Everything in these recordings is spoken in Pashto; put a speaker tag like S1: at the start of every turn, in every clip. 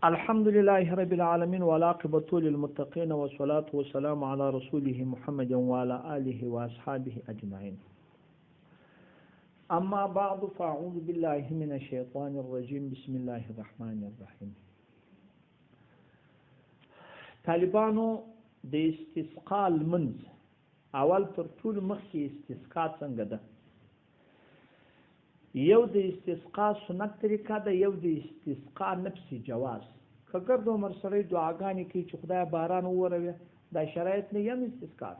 S1: الحمد لله رب العالمين والعاقبة للمتقين والصلاة والسلام على رسوله محمد وعلى آله وأصحابه أجمعين. أما بعد فأعوذ بالله من الشيطان الرجيم. بسم الله الرحمن الرحيم. طالبانو د استسقاء المنز اول تر ټولو مخکې استسقاء څنګه ده؟ یو د استسقاء سنت طریقه ده، یو د استسقاء نفسي جواز. که ګرد عمر سره دعاګانې کوي چې خدای باران ووروي، دا شرایط نه یم استسقاء.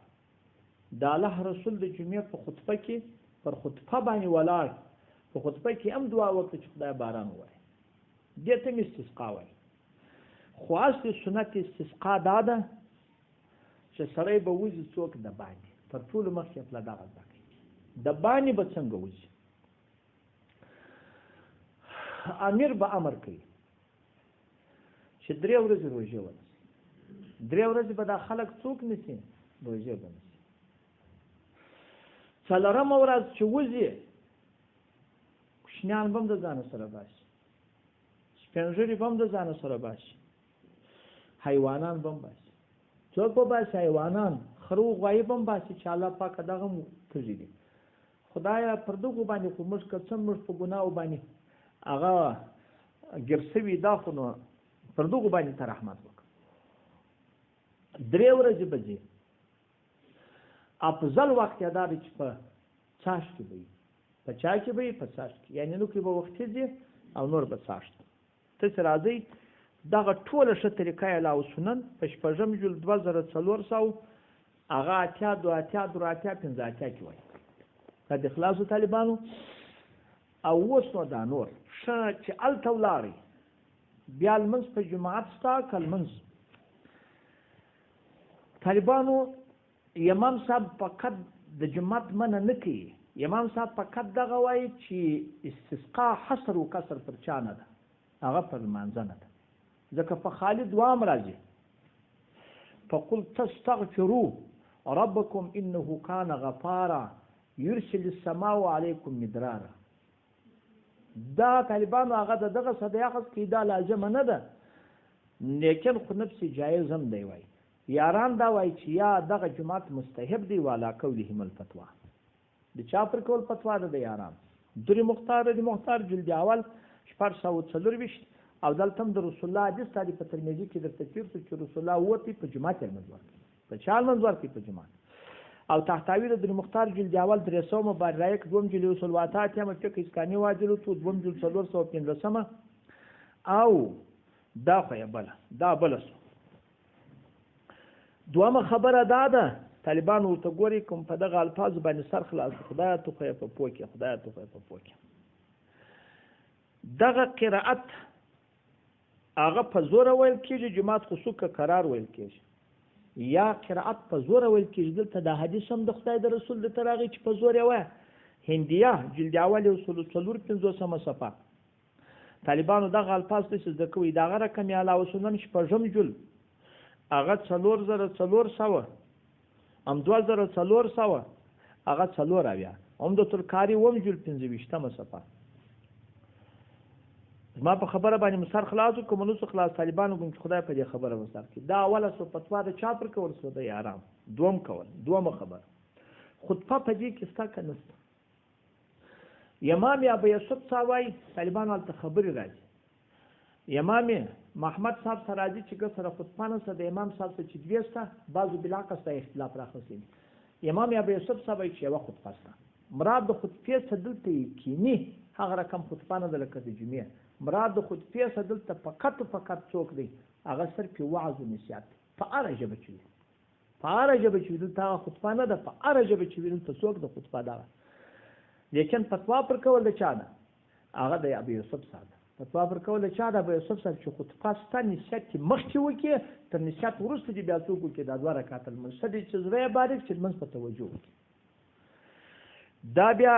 S1: د الله رسول د جمعې په خطبه کې پر خطبه باندې ولاړ، په خطبه کې هم دعا وکړه چې خدای باران ووروي، دې ته استسقاء وایي. خو اصل سنت استسقاء دا ده چې سړی به وځي څوک د باندې، تر ټولو مخکې خپله دغه زده کوي د باندې به څنګه وځي. امیر به امر کوي چې 3 ورځې روژه ونیسي. 3 ورځې به دا خلک څوک نیسي؟ روژه به نیسي. 4مه ورځ چې وځي کوچنیان به هم د ځانه سره باسي، سپین ږیري به هم د ځانه سره باسي، حیوانان به هم باسي. څوک به باسي؟ حیوانان، خره و غوایي به هم باسي چې الله پاکه دغه هم تږي دي. خدایه پر دغو باندې خو موږ که څه موږ په ګناهو باندې هغه ګیر سوي دا خو نو پر دغو باندې ته رحمت وکړه. 3 ورځې به ځي. افضل وخت یې دا دی چې په څاښت کې به وي، په چا کې به وي؟ په څاښت کې، یعنې نو کې به وختي ځي او نور به څاښت. تاسې راځئ دغه ټوله ښه طریقه یې لا سنن په 6 جول 2400 هغه 80 2 80 3 80 5 80 کې وایي د اخلاصو طالبانو. او اوس نو دا نور ښه چې هلته ولاړئ بیا لمونځ په جماعت شته که لمونځ طالبانو امام صاحب فقط د جماعت منع نه کوي. امام صاحب فقط دغه وایي چې استسقاء حصر و کسر پر چا نه ده، هغه پر لمانځه نه ده. ځکه په خالي دعا هم راځي فقل تستغفروا ربکم انه کان غفارا یرسل السماء علیکم مدرارا. دا طالبانو هغه دغه صدیاقت کې دا لازمه نه ده، لیکن خو نفس جایز هم دی. وایي یاران دا وایي چې یا دغه جماعت مستحب دی والا قولهم الفتوا، د چا پر کول فتوا ده د یاران. در مختار د مختار جلد اول 424 او دلته هم د رسول الله حدیث دی په ترمذی کې درته تیر چې رسول الله وتی په جماعت المنځ ورکړي، په چال منځ ورکړي په جماعت. او تحتاوی د مختار جلد اول 300 مبارک 2 جلد وسلواتات هم فقه اسکانی واجلو تو 2 جلد 415 او دا خو بل دا بل. دوامه خبره دا ده طالبانو ته ګوري کوم په دغه الفاظ باندې سر خلاص خدای ته خو په پوکي، خدای ته خو په پوکي. دغه قرائت هغه په زور ویل کېږي، جماعت خصوصا قرار ویل کېږي، یا قرائت په زور ویل کېږي. دلته دا حدیث هم د خدای د رسول د تراغي چې په زور یې وایي. هندیه جلد اول 450 صفحه طالبانو دغه الفاظ ته زده کوي. دغه رقم یې علاوه سنن 6 جل هغه 4400 هم 2400 هغه 4 هم د ترکاری 1 جل 25 صفحه. ما په خبره باندې مسار خلاصو کوم نو خلاص طالبانو کوم خدای په دې خبره وسار کی. دا اوله سو فتوا د چا پر کول سو د یارام دوم کول. دومه خبر خطبه په دې کې ستا کنست. امام ابو یوسف صاحب طالبانو ته خبري راځي. امام محمد صاحب سره راځي چې ګسره خطبه نه سره د امام صاحب څخه چې 200 بعضو بلاقه سره اختلاف راخصي. امام ابو یوسف صاحب چې یو خطبه سره مراد د خطبه څخه دلته کینی هغه رقم خطبه نه د لکه د جمعې مراد د خطبه څخه دلته فقط څوک دی هغه صرف وعظ او نصیحت په اړه جبه چوي، په اړه جبه چوي دلته خطبه نه ده، په اړه جبه چوي دلته څوک د خطبه ده. لیکن فتوا پر کول د چا ده؟ هغه د ابو یوسف صاحب. فتوا پر کول د چا ده؟ ابو یوسف صاحب چې خطبه ست نصیحت مخکې وکړي تر نصیحت وروسته دی بیا څوک کې د 2 رکعات المسجد چې زوی بارک چې منځ په توجه وکړي. دا بیا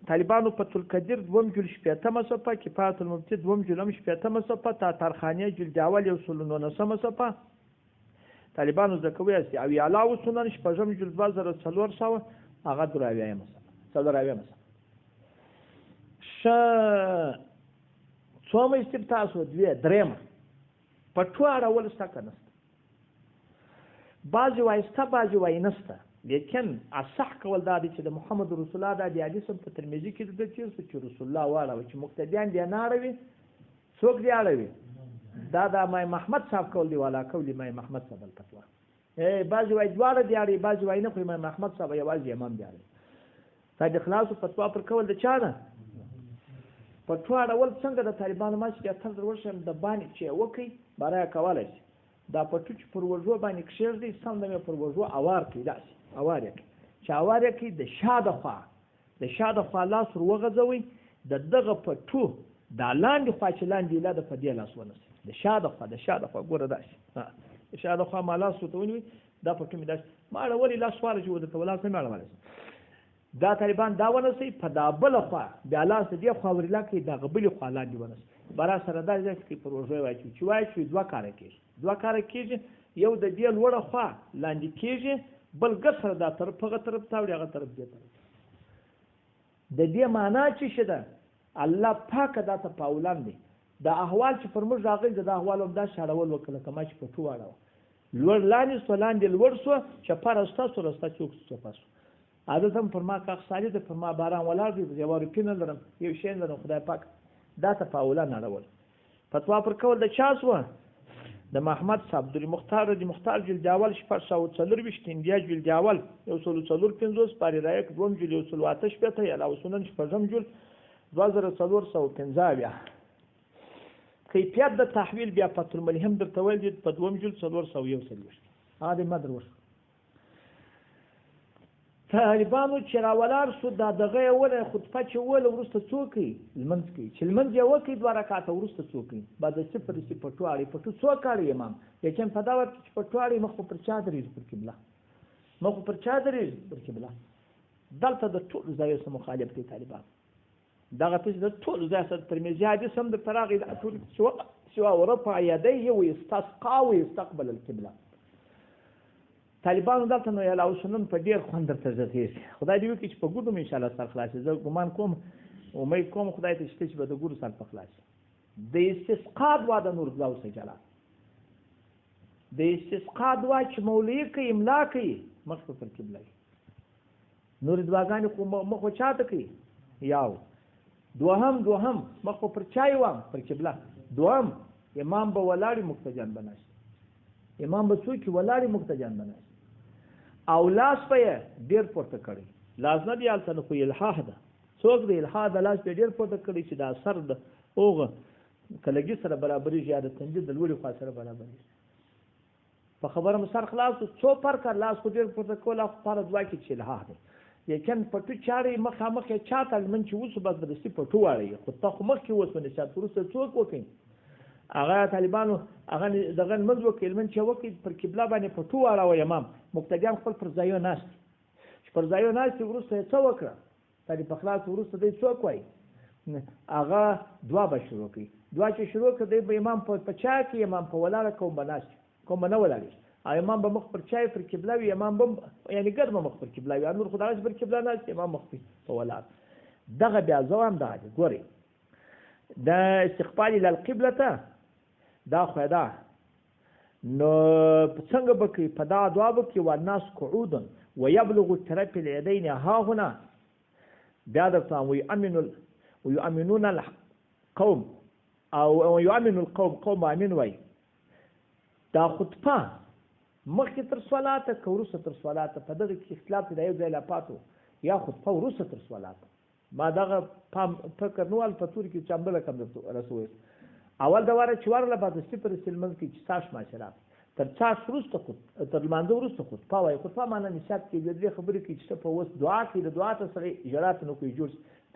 S1: طالبانو فتح القدیر 2 جل 18 صفحه، کفایت المبتدی 2 جل 18 صفحه، تاترخانیه جلد اول 119 صفحه طالبانو ذکوي او علاوه سنن 6 جل 2400 هغه دراویه مثلا څومره استفتاء سو 2 درېمه پټو اړول شته که نشته؟ بعضې وایي شته، بعضې وایي نشته. لیکن اصح کول دا دی چې د محمد رسول الله دا د حدیث په ترمذي کې د تیر څه چې رسول الله واړوي چې مقتدیان دې نه اړوي. څوک دې اړوي؟ دا د امام محمد صاحب کول دی والا کول امام محمد صاحب الفتوا. بعضې وایي دواړه دې اړوي، بعضې وایي نه، خو امام محمد صاحب یوازې امام دې اړوي. تا د خلاصو فتوا پر کول د چا نه؟ پټو اړول څنګه د طالبانو ما چې اتر در ورشم د باندې چې وکړي برای کولی شي دا پټو چې پر وژو باندې کښېږدي سم د مې پر وژو اوار کړي، داسې اوار یې کړي چې اوار یې کړي د شا د خوا لاس ور وغځوئ د دغه پټو دا لاندې خوا چې لاندې لا د په دې لاس ونیسئ د شا د خوا ګوره داسې د شا د خوا ما لاس ورته ونیوئ دا پټو مې داسې ما اړولې لاس واله چې ودرته ولاس نه مې اړولی دا طالبان دا ونیسئ په دا بله خوا بیا لاس د دې خوا ورلا کړئ دغه بلې خوا لاندې ونیسئ برا سره دا ځای کې پر وژو واچوي چې واچوي دوه کاره کېږي یو د دې لوړه خوا لاندې کېږي بل ګس سره دا طرف هغه طرف تاوړي هغه طرف دې طرف. د دې معنا چې شه ده الله پاکه دا ته پاولان دی دا احوال چې پر موږ راغلي د احوال هم دا شاړول وکړه که ما چې پټو واړوه لوړ لاندې سو لاندې لوړ سو چپه رسته سو رسته چوک سو چپه سو عادت هم پر ما کاغ سالي ده پر ما باران ولاړ دی یوه روپۍ نه لرم یو شی نه لرم خدای پاک دا ته پاولان اړول. فتوا پر کول د چا سوه؟ د محمد صاحب د مختار جلد اول 624 انډیا جلد اول 145 پارې رایک دوم جلد 188 یا سنن شپږم جلد 2415 کیفیت د تحویل بیا فتح الملهم درته ویل دي په دوم جلد 441 هغه دې ما در وښه. طالبانو چې راولاړ شو دا دغه یې وله خطبه چې وله وروسته څوک کوي؟ لمونځ کوي. چې لمونځ یې وکړي 2 رکعاته وروسته څوک کوي؟ بعد صفر چې پټو اړي پټو څوک اړي امام لیکن په دا وخت چې پټو اړي مخ پر چا درېږي پر قبله مخ پر چا درېږي پر قبله. دلته د ټولو ځایو سره مخالف دي طالبان دغه ته د ټولو ځای سره ترمذي حدیث هم د تراغي د ټول سوا ورفع يديه ويستسقى ويستقبل القبله. طالبانو دلته نو یلا او سنن په ډیر خوند درته زغیږي. خدای دې وکړي چې په ګورو ان شاء الله سره خلاص زه ګمان کوم امید کوم خدای ته چې به د ګورو سره په خلاص د استسقا دعا د نور الله سجلا د استسقا دعا چې مولوی کوي املا کوي مخ پر قبله نور دعاګانې کوم مخ چاته کوي یاو دوهم مخ پر چای وام پر قبله دوهم امام به ولاړی مقتدیان بناشي امام به څوک ولاړی مقتدیان بناشي او لاس په ډیر پورته کړی لاس نه دی الته خو الحاح ده څوک دی الحاح د لاس په ډیر پورته کړی چې دا سر د اوغه کلګي سره برابرې زیاده تنجي د لوري خوا سره برابرې په خبره مسر خلاص څو پر کار لاس خو ډیر پورته کول خو پر دوا کې چې الحاح ده لیکن پټو چاري مخامخ چاته من چې وسو بس درسي پټو واړي خو ته خو مخ کې وسو نه چا ترسه څوک وکړي هغه طالبانو هغه دغه منځ وکیل من چې وکړي پر قبله باندې پټو واړو امام مقتدیان خپل پر ځایو ناست چې پر ځایو ناست ورسته څه وکړه طالب خلاص ورسته دی څوک وای هغه دعا به شروع کړي دعا چې شروع کړي به امام په چا کې امام په ولاړه کوم بناست کوم نه ولاړ امام به مخ پر چای پر قبله وي امام به یعنی ګرمه مخ پر قبله وي نور خدای پر قبله نه امام مخ په ولاړ دغه بیا ځوام ده ګوري د استقبال الى القبله دا خو دا نو څنګه بکی په دا دعا بکی والناس قعودا ويبلغ طرف اليدين ها هنا بیا درته ويؤمنون القوم او يؤمن القوم امين وای دا خطبه مخکې تر صلاته که وروسته تر صلاته په دغه کې اختلاف دی یو ځای لا پاتو یا خطبه وروسته تر صلاته ما دغه فکر نو الفتور کې چمبله کم رسوي اول د واره چې ورله بعد صفر سلمن کې چې تاش ماشرات تر چاش وروسته خود تر لمانځه وروسته خطبه وای خطبه معنی نشات کې د دې خبرې کې چې په وس دعا کې د دعا ته سره اجرات نه کوي جوړ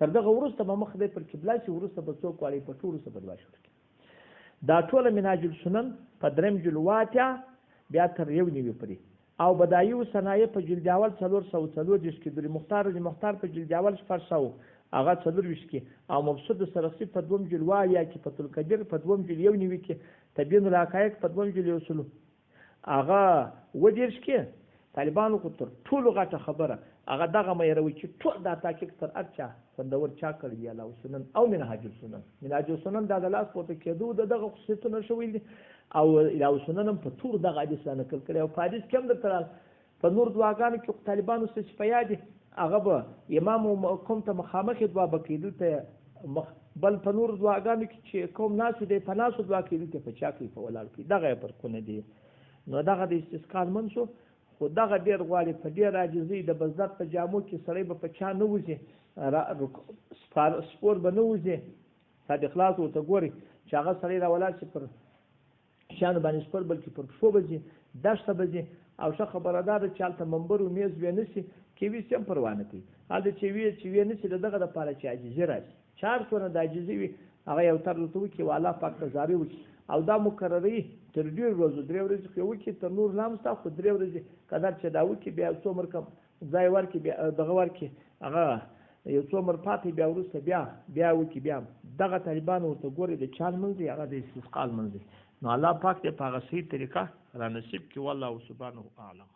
S1: تر دغه وروسته به مخ دې پر قبله چې وروسته به څوک والی په ټول وروسته بدوا شو دا ټول مناج السنن په درم جلواتیا بیا تر یو نیوي پرې او بدایو صنایع په جلد اول 440 کې د مختار په جلد اول 400 هغه 420 کې او مبسوط سرخسی په دوم جلوا یا کې فتح القدیر په دوم جل یو نیوي کې تبین الحقایق په دوم جل یوصلو هغه ودیرش کې طالبانو کو تر ټولو غټه خبره هغه دغه مې روي چې ټول دا تحقیق تر ارچا خوندور چا کړی دی الله سنن او منهاج السنن منهاج السنن دا د لاس پورته کېدو دغه خصوصیتونه شوي دي او الله سنن په تور دغه حدیث نه نقل کړی او په حدیث کې هم درته په نور دعاګانو کې طالبانو څه صفیا دي هغه به امام کوم ته مخامخ دعا بکیدل ته بل په نور دعاګانو کې چې کوم ناس دی په ناسو دعا کېدل ته په چا کې په ولاړ کې دغه فرقونه دي نو دغه د استسقا من شو خو دغه ډېر غواړي په ډېر عاجزۍ د بزدت په جامو کې سړی به په چا نه وځي سپور به نه وځي صادق خلاص ورته ګوري چې هغه سړی راولاړ شي پر شان باندې سپور بلکې پر پښو به ځي دښته به ځي او ښه خبره ده چې هلته منبر و میز وی نه شي کیوي سم پروا نه کوي هلته چې وی نه شي د دغه دپاره چې عاجزي راشي چار څونه د عاجزي وي هغه یو تر ورته وکړي و الله پاک ته زارۍ وکړي او دا مقرري تر ډېر ورځو 3 ورځې خو وکړي تر نور لامسته خو 3 ورځې قدر چې دا وکړي بیا څو عمر کم ځای ورکړي بیا دغه ورکړي هغه یو څو عمر پاتې بیا وروسته بیا وکړي بیا دغه طالبان ورته ګوري د چا لمونځ دی هغه د استسقا لمونځ دی نو الله پاک دې په هغه صحیح طریقه را نصیب کړي والله سبحانه اعلم